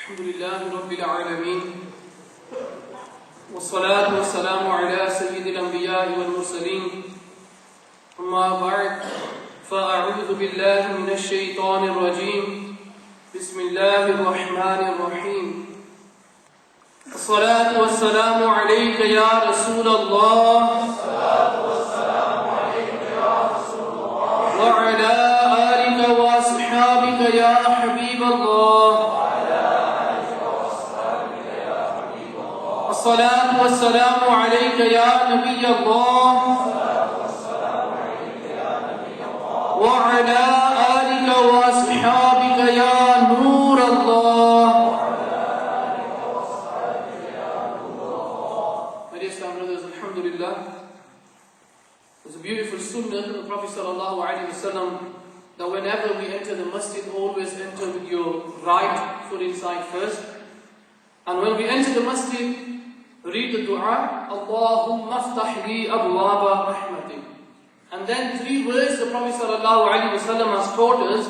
الحمد لله رب العالمين والصلاة والسلام على سيد الأنبياء والمرسلين أما بعد فأعوذ بالله من الشيطان الرجيم بسم الله الرحمن الرحيم الصلاة والسلام عليك يا رسول الله وعلى آلك وأصحابك يا حبيب الله الصلاة والسلام عليك يا نبي الله وعلى آلك وأصحابك يا نور الله. My dear Islam brothers, alhamdulillah, there's a beautiful sunnah of the Prophet sallallahu alaihi wasallam that whenever we enter the masjid, always enter with your right foot inside first. And when we enter the masjid, read the dua, Allahumma aftah li abwaba rahmatik. And then 3 words the Prophet ﷺ has taught us,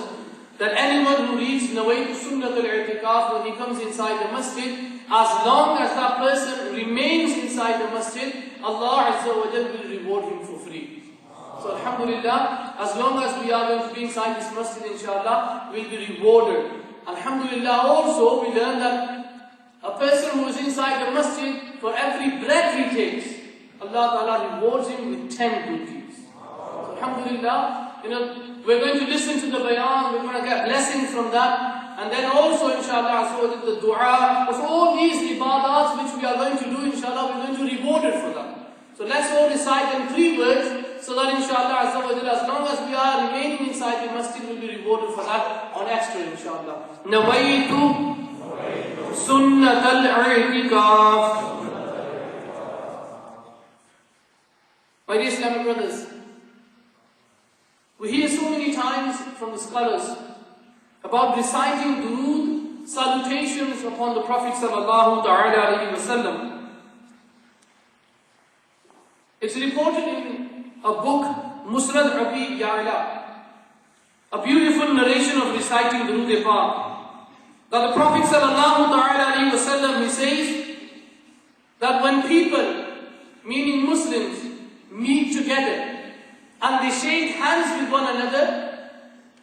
that anyone who reads Nawaitu Sunnat al-I'tikaf when he comes inside the masjid, as long as that person remains inside the masjid, Allah Azza wa Jal will reward him for free. So alhamdulillah, as long as we are going to be inside this masjid, inshallah, we'll be rewarded. Alhamdulillah, also we learn that a person who is inside the masjid, for every breath he takes, Allah Ta'ala rewards him with 10 good deeds. So alhamdulillah, we're going to listen to the bayan, we're going to get blessings from that. And then also, inshallah, so the dua, so all these ibadats which we are going to do, inshallah, we're going to be rewarded for that. So let's all recite them 3 words, so that inshallah, as long as we are remaining inside the masjid, we'll be rewarded for that on extra, inshallah. Nawaitu Sunnat al-I'tikaf. My dear Islamic brothers, we hear so many times from the scholars about reciting durood, salutations upon the Prophet sallallahu alaihi wasallam. It's reported in a book, Musnad Abi Ya'la, a beautiful narration of reciting durood-e-Pak, that the Prophet ﷺ, he says that when people, meaning Muslims, meet together and they shake hands with one another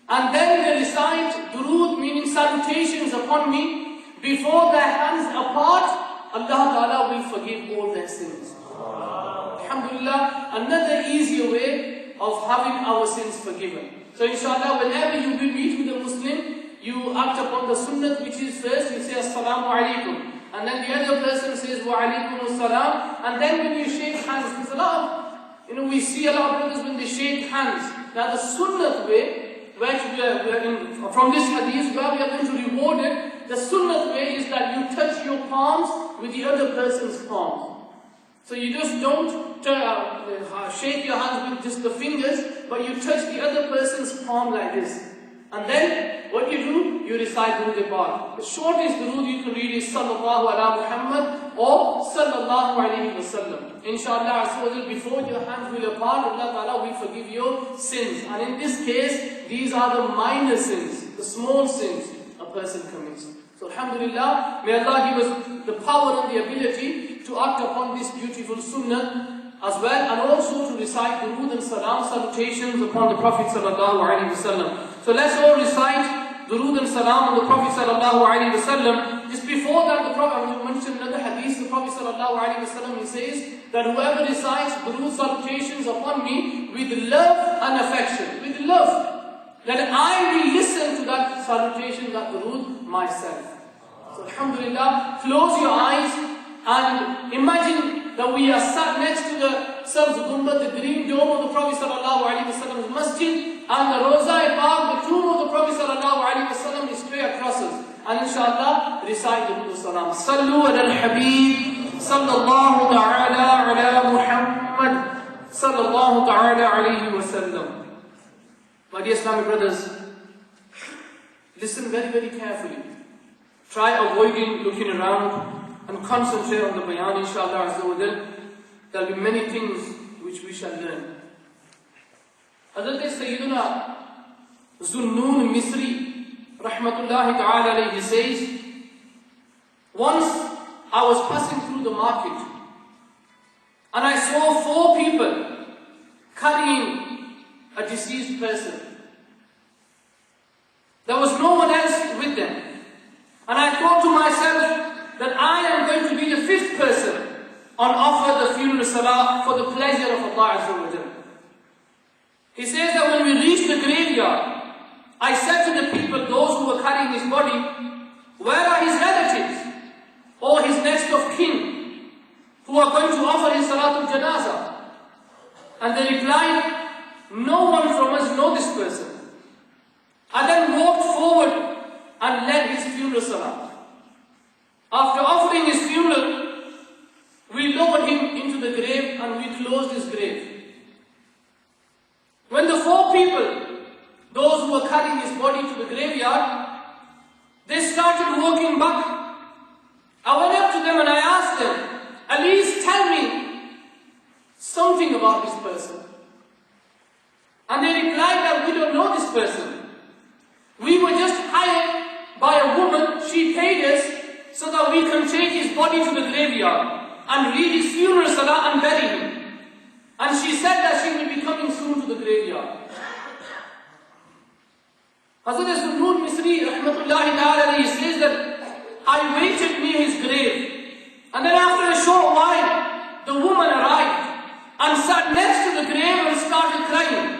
and then they recite durood, meaning salutations upon me, before their hands apart, Allah Ta'ala will forgive all their sins. Alhamdulillah, another easier way of having our sins forgiven. So inshallah, whenever you will meet with a Muslim, you act upon the sunnah, which is first, you say Assalamu alaikum. And then the other person says Wa alaikum assalam. And then when you shake hands, because a lot of, we see a lot of brothers when they shake hands. Now the sunnah way, from this hadith, where we are going to reward it, the sunnah way is that you touch your palms with the other person's palms. So you just don't shake your hands with just the fingers, but you touch the other person's palm like this. And then, what you do? You recite durood-e-Pak. The shortest durood you can read is Sallallahu ala Muhammad or Sallallahu alayhi wa sallam. Inshallah, before your hands will apart, Allah Ta'ala will forgive your sins. And in this case, these are the minor sins, the small sins a person commits. So alhamdulillah, may Allah give us the power and the ability to act upon this beautiful sunnah as well, and also to recite durood and salam, salutations upon the Prophet sallallahu alaihi wasallam. So let's all recite durood and salam on the Prophet sallallahu alaihi wasallam. Just before that, the Prophet mentioned another hadith. The Prophet sallallahu alaihi wasallam, he says that whoever recites durood, salutations upon me with love and affection, with love, then I will listen to that salutation, that durood myself. So alhamdulillah, close your eyes and imagine that we are sat next to the Sabz Gumbad, the green dome of the Prophet ﷺ's masjid, and the Roza-e-Pak, the tomb of the Prophet ﷺ, is straight across us. And inshallah, recite the durood salam. Sallu ala al-Habib, sallallahu ta'ala ala Muhammad, sallallahu ta'ala alayhi wa sallam. My dear Islamic brothers, listen very, very carefully. Try avoiding looking around and concentrate on the bayan, inshallah azza wa jal. There will be many things which we shall learn. Hazrat Sayyiduna Zunnun Misri, rahmatullahi ta'ala alayhi, says Once I was passing through the market and I saw 4 people carrying a deceased person. There was no one else with them. And I thought to myself that I am going to be the 5th person on offer the funeral salah for the pleasure of Allah Azza wa Jalla. He says that when we reached the graveyard, I said to the people, those who were carrying his body, where are his relatives or his next of kin who are going to offer his salatul janazah? And they replied, no one from us knows this person. I then walked forward and led his funeral salah. After offering his funeral, we lowered him into the grave and we closed his grave. When the 4 people, those who were carrying his body to the graveyard, they started walking back. I went up to them and I asked them, at least tell me something about this person. And they replied that we don't know this person. We were just hired by a woman, she paid us so that we can take his body to the graveyard and read his funeral salah and bury him. And she said that she will be coming soon to the graveyard. Hazrat Sunnun Misri rahmatullahi ta'ala says that I waited near his grave, and then after a short while the woman arrived and sat next to the grave and started crying.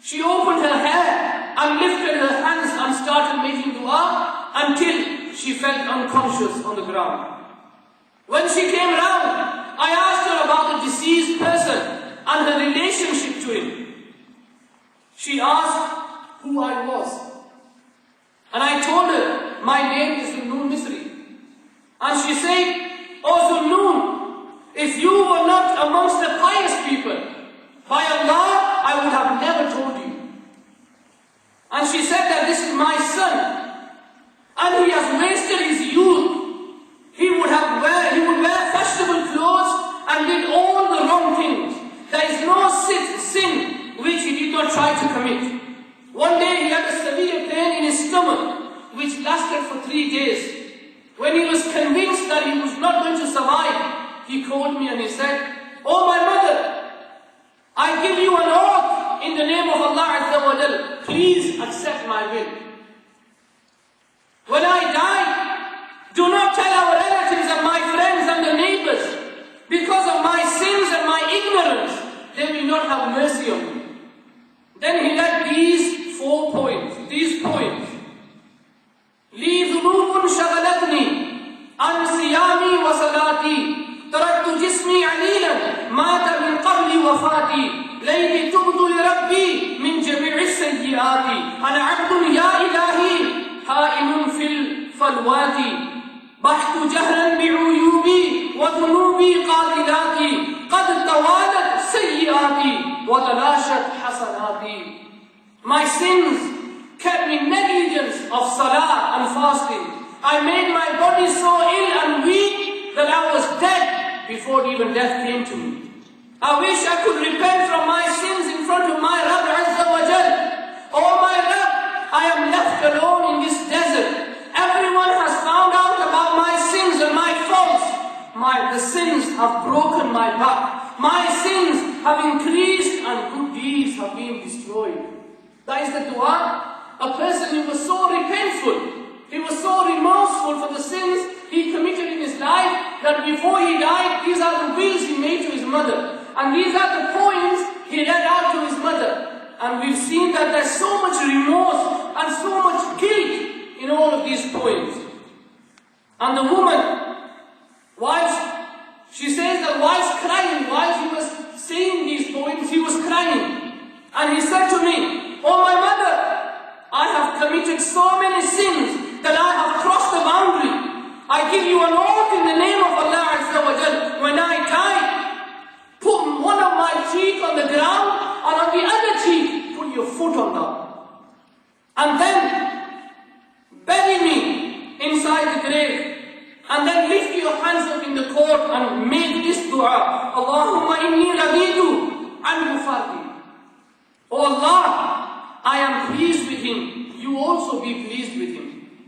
She opened her hair and lifted her hands and started making dua until she felt unconscious on the ground. When she came round, I asked her about the deceased person and her relationship to him. She asked who I was. And I told her, my name is Zunnun Misri. And she said, oh Zunnun, if you were not amongst the pious people, by Allah, I would have never told you. And she said that this is my son, and he has wasted his youth. He would wear fashionable clothes and did all the wrong things. There is no sin which he did not try to commit. One day he had a severe pain in his stomach, which lasted for 3 days. When he was convinced that he was not going to survive, he called me and he said, oh my mother, I give you an oath in the name of Allah Azza wa Jal, please accept my will. When I die, do not tell our relatives and my friends and the neighbors, because of my sins and my ignorance, they will not have mercy on me. Then he led these 4 points, these points. لي ذنوب شغلتني عن صيامي وصلاتي تركت جسمي عليلا مات من قبل وفاتي ليتي تبت لربي من جميع السيئات أنا عبد يا إلهي حائم في الفلوات بحت جهلا بعيوبي وذنوبي قاتلاتي قد توالت سيئاتي وتلاشت حسناتي. My sins kept me negligence of salah and fasting. I made my body so ill and weak that I was dead before even death came to me. I wish I could repent from my sins in front of my Rabb Azza wa Jal. Oh my Rabb, I am left alone in this desert. Everyone has found out about my sins and my faults. The sins have broken my back. My sins have increased and good deeds have been destroyed. That is the dua. A person who was so repentful, he was so remorseful for the sins he committed in his life, that before he died, these are the wills he made to his mother. And these are the poems he read out to his mother. And we've seen that there's so much remorse and so much guilt in all of these poems. And the woman, she says that whilst crying, while he was saying these poems, he was crying. And he said to me, oh my mother, I have committed so many sins that I have crossed the boundary. I give you an oath in the name of Allah Azza wa Jal. When I die, put one of my cheek on the ground, and on the other cheek, put your foot on that. And then bury me inside the grave. And then lift your hands up in the court and make this dua. Allahumma inni raditu an mufardi. Oh Allah, I am pleased with him. You also be pleased with him.